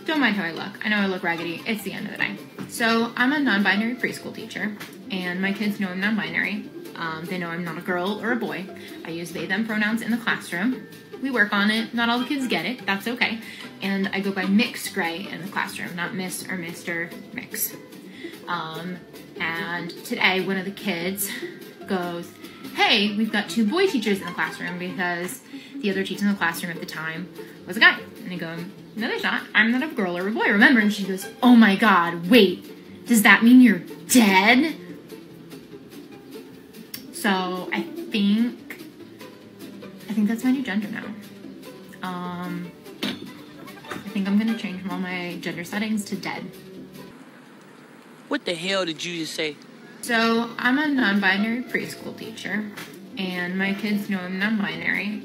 Don't mind how I look. I know I look raggedy. It's the end of the day. So I'm a non-binary preschool teacher, and my kids know I'm non-binary. They know I'm not a girl or a boy. I use they, them pronouns in the classroom. We work on it. Not all the kids get it. That's okay. And I go by Mix Gray in the classroom, not Miss or Mr. Mix. And today one of the kids goes, hey, we've got 2 boy teachers in the classroom because the other teacher in the classroom at the time was a guy. And I go, no, there's not. I'm not a girl or a boy, remember? And she goes, oh my God, wait, does that mean you're dead? So I think that's my new gender now. I think I'm gonna change all my gender settings to dead. What the hell did you just say? So I'm a non-binary preschool teacher, and my kids know I'm non-binary.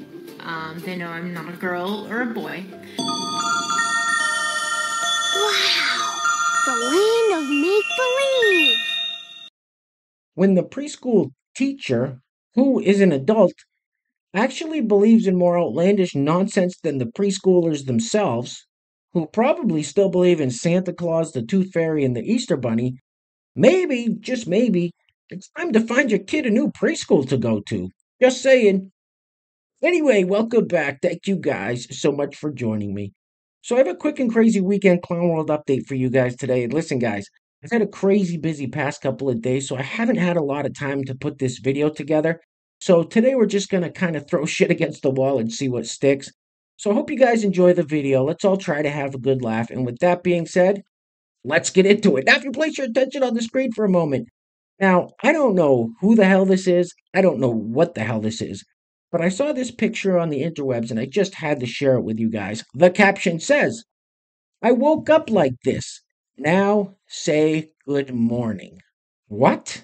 They know I'm not a girl or a boy. Wow! The land of make-believe! When the preschool teacher, who is an adult, actually believes in more outlandish nonsense than the preschoolers themselves, who probably still believe in Santa Claus, the Tooth Fairy, and the Easter Bunny, maybe, just maybe, it's time to find your kid a new preschool to go to. Just saying. Anyway, welcome back. Thank you guys so much for joining me. So I have a quick and crazy weekend Clown World update for you guys today. And listen, guys, I've had a crazy busy past couple of days, so I haven't had a lot of time to put this video together. So today we're just going to kind of throw shit against the wall and see what sticks. So I hope you guys enjoy the video. Let's all try to have a good laugh. And with that being said, let's get into it. Now, if you place your attention on the screen for a moment. Now, I don't know who the hell this is. I don't know what the hell this is. But I saw this picture on the interwebs and I just had to share it with you guys. The caption says, I woke up like this. Now say good morning. What?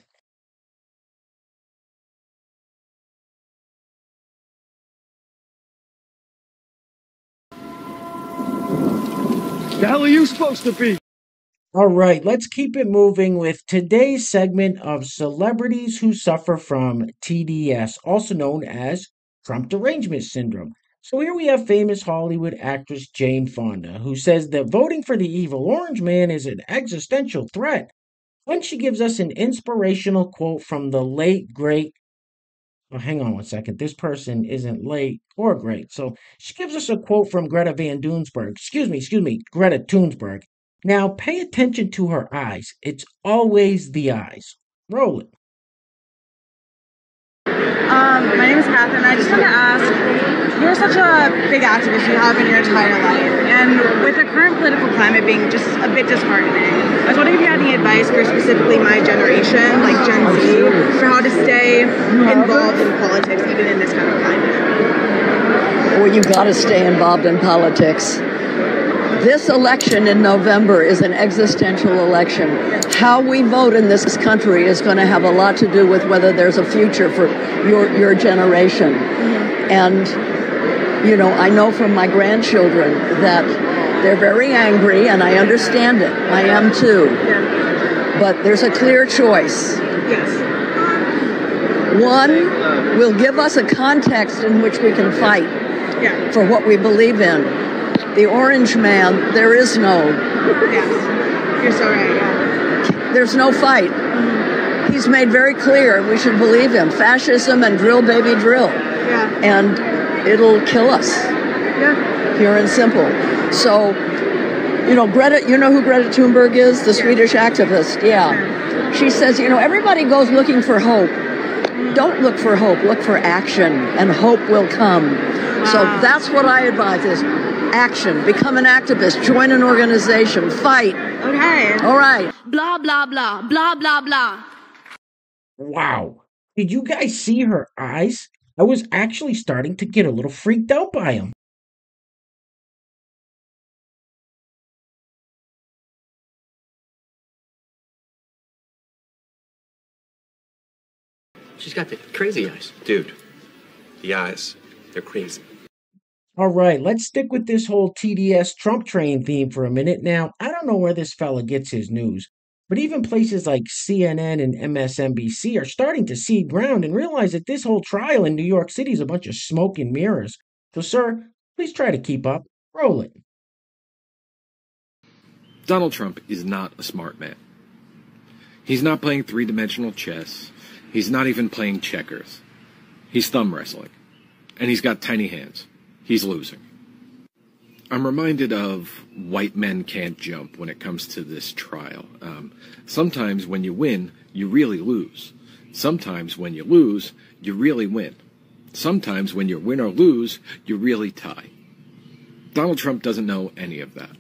The hell are you supposed to be? All right, let's keep it moving with today's segment of celebrities who suffer from TDS, also known as Trump derangement syndrome. So here we have famous Hollywood actress Jane Fonda, who says that voting for the evil orange man is an existential threat. When she gives us an inspirational quote from the late, great, oh, hang on one second. This person isn't late or great. So she gives us a quote from Greta Van Dunsberg. Excuse me, Greta Thunberg. Now pay attention to her eyes. It's always the eyes. Roll it. My name is Catherine. I just want to ask, you're such a big activist, you have in your entire life, and with the current political climate being just a bit disheartening, I was wondering if you had any advice for specifically my generation, like Gen Z, for how to stay involved in politics even in this kind of climate. Well, you got to stay involved in politics. This election in November is an existential election. How we vote in this country is going to have a lot to do with whether there's a future for your generation. And, you know, I know from my grandchildren that they're very angry, and I understand it. I am too. But there's a clear choice. One will give us a context in which we can fight for what we believe in. The orange man, there is no. Yes, you're so right, There's no fight. He's made very clear we should believe him. Fascism and drill, baby, drill. And it'll kill us. Pure and simple. So, you know, Greta, you know who Greta Thunberg is? The Swedish activist, She says, you know, everybody goes looking for hope. Don't look for hope, look for action, and hope will come. So that's what I advise is action. Become an activist. Join an organization. Fight. Okay. All right. Blah, blah, blah. Blah, blah, blah. Wow. Did you guys see her eyes? I was actually starting to get a little freaked out by them. She's got the crazy eyes. Dude, the eyes, they're crazy. All right, let's stick with this whole TDS Trump train theme for a minute. Now, I don't know where this fella gets his news, but even places like CNN and MSNBC are starting to cede ground and realize that this whole trial in New York City is a bunch of smoke and mirrors. So, sir, please try to keep up. Roll it. Donald Trump is not a smart man. He's not playing three-dimensional chess. He's not even playing checkers. He's thumb wrestling. And he's got tiny hands. He's losing. I'm reminded of white men can't jump when it comes to this trial. Sometimes when you win, you really lose. Sometimes when you lose, you really win. Sometimes when you win or lose, you really tie. Donald Trump doesn't know any of that.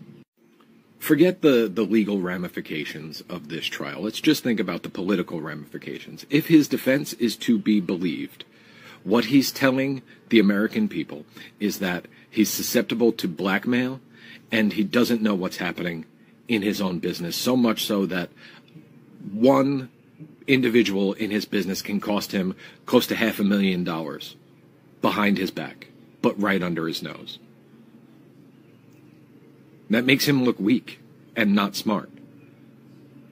Forget the legal ramifications of this trial. Let's just think about the political ramifications. If his defense is to be believed, what he's telling the American people is that he's susceptible to blackmail and he doesn't know what's happening in his own business, so much so that one individual in his business can cost him close to $500,000 behind his back, but right under his nose. That makes him look weak and not smart.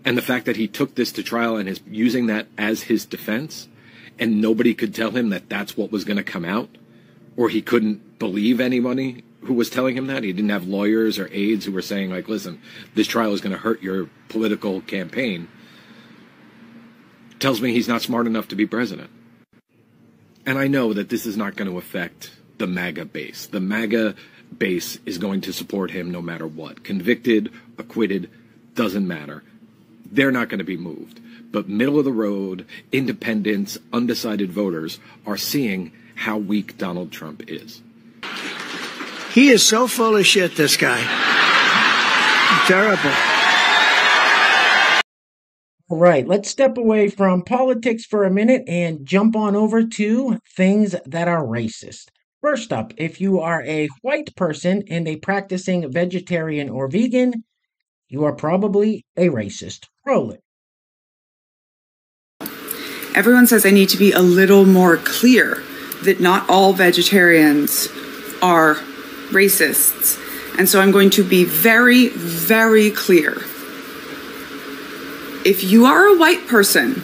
And the fact that he took this to trial and is using that as his defense, and nobody could tell him that that's what was going to come out, or he couldn't believe anybody who was telling him that. He didn't have lawyers or aides who were saying, like, listen, this trial is going to hurt your political campaign. Tells me he's not smart enough to be president. And I know that this is not going to affect the MAGA base. The MAGA base is going to support him no matter what. Convicted, acquitted, doesn't matter. They're not going to be moved. But middle-of-the-road, independents, undecided voters are seeing how weak Donald Trump is. He is so full of shit, this guy. Terrible. All right, let's step away from politics for a minute and jump on over to things that are racist. First up, if you are a white person and a practicing vegetarian or vegan, you are probably a racist. Roll it. Everyone says I need to be a little more clear that not all vegetarians are racists. And so I'm going to be very, very clear. If you are a white person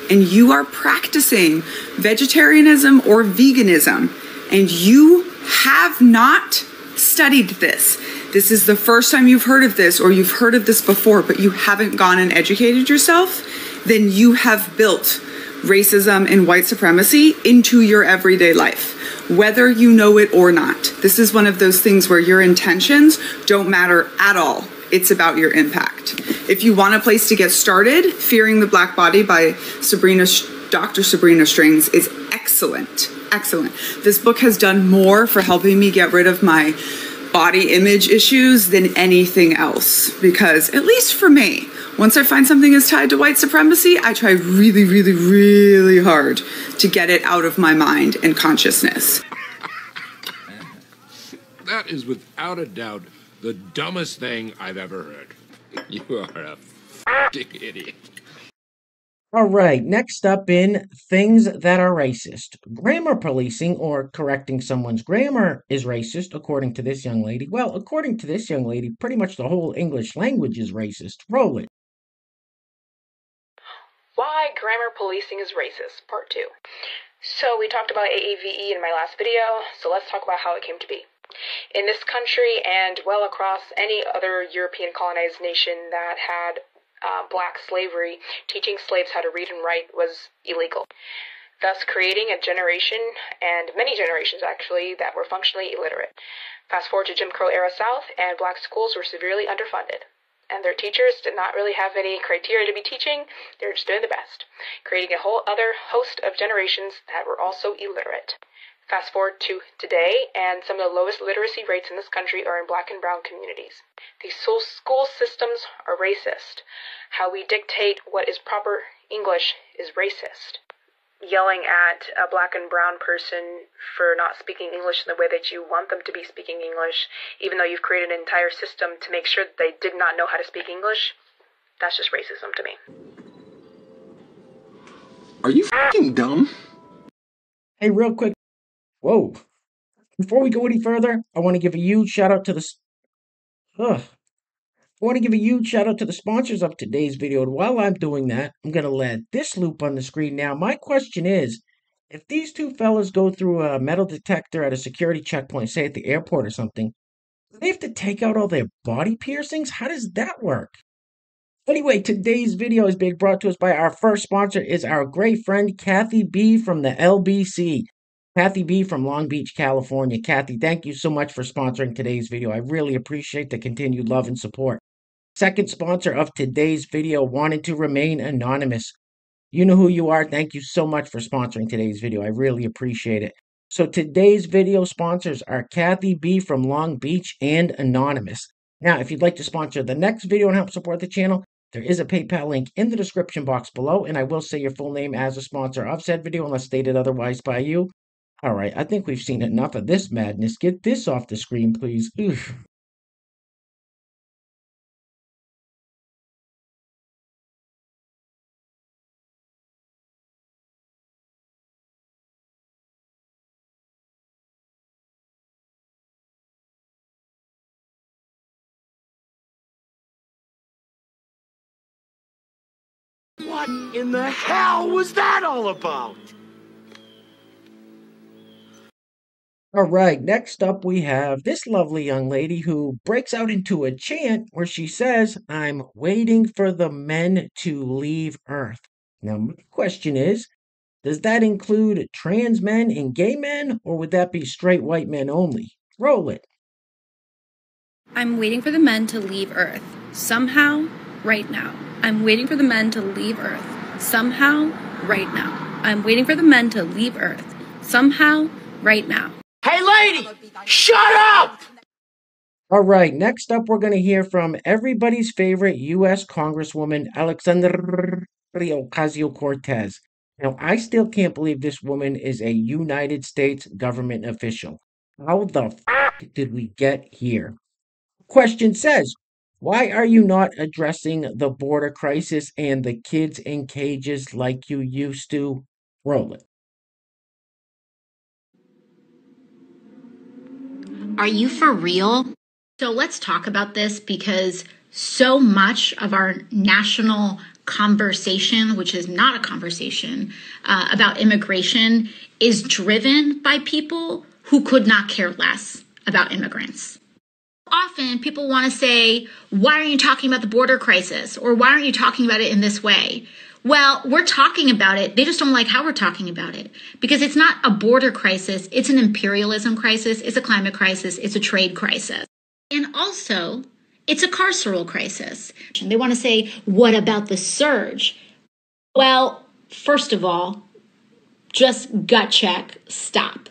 and you are practicing vegetarianism or veganism and you have not studied this, this is the first time you've heard of this or you've heard of this before, but you haven't gone and educated yourself, then you have built racism and white supremacy into your everyday life, whether you know it or not. This is one of those things where your intentions don't matter at all. It's about your impact. If you want a place to get started, Fearing the Black Body by Dr. Sabrina Strings is excellent. Excellent. This book has done more for helping me get rid of my body image issues than anything else. Because, at least for me, once I find something is tied to white supremacy, I try really, really, really hard to get it out of my mind and consciousness. That is without a doubt the dumbest thing I've ever heard. You are a f***ing idiot. All right, next up in things that are racist. Grammar policing or correcting someone's grammar is racist, according to this young lady. Well, according to this young lady, pretty much the whole English language is racist. Roll it. Why grammar policing is racist, part 2. So we talked about AAVE in my last video, so let's talk about how it came to be. In this country and well across any other European colonized nation that had black slavery, teaching slaves how to read and write was illegal, thus creating a generation, and many generations actually, that were functionally illiterate. Fast forward to Jim Crow era South, and black schools were severely underfunded. And their teachers did not really have any criteria to be teaching. They were just doing the best, creating a whole other host of generations that were also illiterate. Fast forward to today, and some of the lowest literacy rates in this country are in black and brown communities. These school systems are racist. How we dictate what is proper English is racist. Yelling at a black and brown person for not speaking English in the way that you want them to be speaking English, even though you've created an entire system to make sure that they did not know how to speak English, that's just racism to me. Are you f***ing dumb? Hey, real quick. Whoa. Before we go any further, I want to give a huge shout out to the sponsors of today's video. And while I'm doing that, I'm going to let this loop on the screen now. My question is, if these two fellas go through a metal detector at a security checkpoint, say at the airport or something, Do they have to take out all their body piercings? How does that work? Anyway, today's video is being brought to us by our first sponsor is our great friend Kathy B from the LBC. Kathy B from Long Beach, California. Kathy, thank you so much for sponsoring today's video. I really appreciate the continued love and support. Second sponsor of today's video wanted to remain anonymous. You know who you are. Thank you so much for sponsoring today's video. I really appreciate it. So today's video sponsors are Kathy B from Long Beach and Anonymous. Now, if you'd like to sponsor the next video and help support the channel, there is a PayPal link in the description box below, and I will say your full name as a sponsor of said video unless stated otherwise by you. All right, I think we've seen enough of this madness. Get this off the screen, please. Oof. What in the hell was that all about? All right, next up we have this lovely young lady who breaks out into a chant where she says, "I'm waiting for the men to leave Earth." Now, my question is, does that include trans men and gay men, or would that be straight white men only? Roll it. I'm waiting for the men to leave Earth. Somehow, right now. I'm waiting for the men to leave Earth. Somehow, right now. I'm waiting for the men to leave Earth. Somehow, right now. Hey, lady! Shut up! All right, next up we're going to hear from everybody's favorite U.S. Congresswoman, Alexandria Ocasio-Cortez. Now, I still can't believe this woman is a United States government official. How the f*** did we get here? Question says, why are you not addressing the border crisis and the kids in cages like you used to? Roll it. Are you for real? So let's talk about this because so much of our national conversation, which is not a conversation about immigration, is driven by people who could not care less about immigrants. Often people want to say, why aren't you talking about the border crisis? Or why aren't you talking about it in this way? Well, we're talking about it. They just don't like how we're talking about it because it's not a border crisis. It's an imperialism crisis. It's a climate crisis. It's a trade crisis. And also, it's a carceral crisis. They want to say, what about the surge? Well, first of all, just gut check, stop.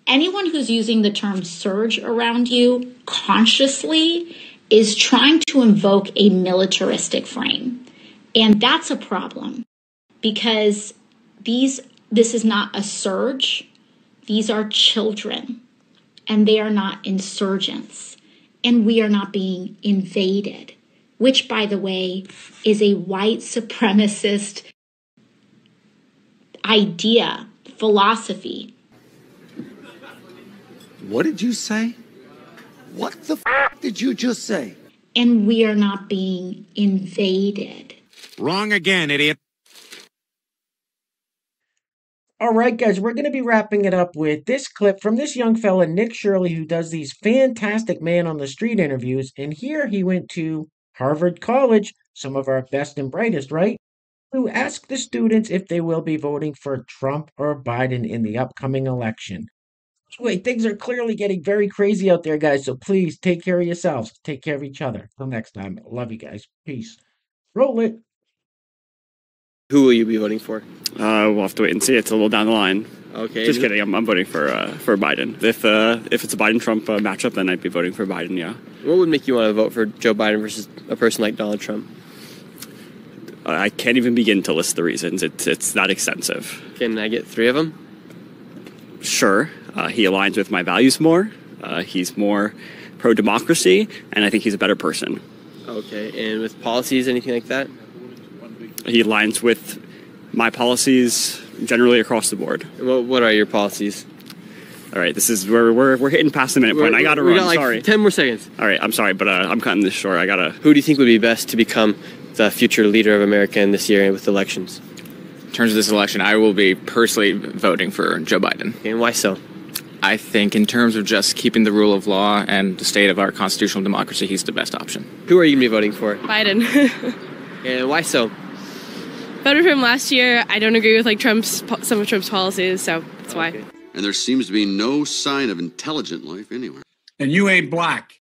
Anyone who's using the term surge around you consciously is trying to invoke a militaristic frame. And that's a problem because this is not a surge. These are children and they are not insurgents and we are not being invaded, which, by the way, is a white supremacist idea, philosophy. What did you say? What the f*** did you just say? And we are not being invaded. Wrong again, idiot. All right, guys, we're going to be wrapping it up with this clip from this young fella, Nick Shirley, who does these fantastic man on the street interviews. And here he went to Harvard College, some of our best and brightest, right? To ask the students if they will be voting for Trump or Biden in the upcoming election. Wait, things are clearly getting very crazy out there, guys. So please take care of yourselves. Take care of each other. Till next time. Love you guys. Peace. Roll it. Who will you be voting for? We'll have to wait and see. It's a little down the line. Okay. Just kidding. I'm voting for Biden. If it's a Biden-Trump matchup, then I'd be voting for Biden, yeah. What would make you want to vote for Joe Biden versus a person like Donald Trump? I can't even begin to list the reasons. It's that extensive. Can I get 3 of them? Sure. He aligns with my values more. He's more pro-democracy, and I think he's a better person. Okay. And with policies, anything like that? He aligns with my policies generally across the board. What are your policies? All right, this is where we're hitting past the minute point. I gotta run. Got like sorry. 10 more seconds. All right, I'm sorry, but I'm cutting this short. I gotta. Who do you think would be best to become the future leader of America in this year with elections? In terms of this election, I will be personally voting for Joe Biden. And why so? I think in terms of just keeping the rule of law and the state of our constitutional democracy, he's the best option. Who are you going to be voting for? Biden. And why so? Voted for him last year. I don't agree with some of Trump's policies, so that's why. And there seems to be no sign of intelligent life anywhere. And you ain't black.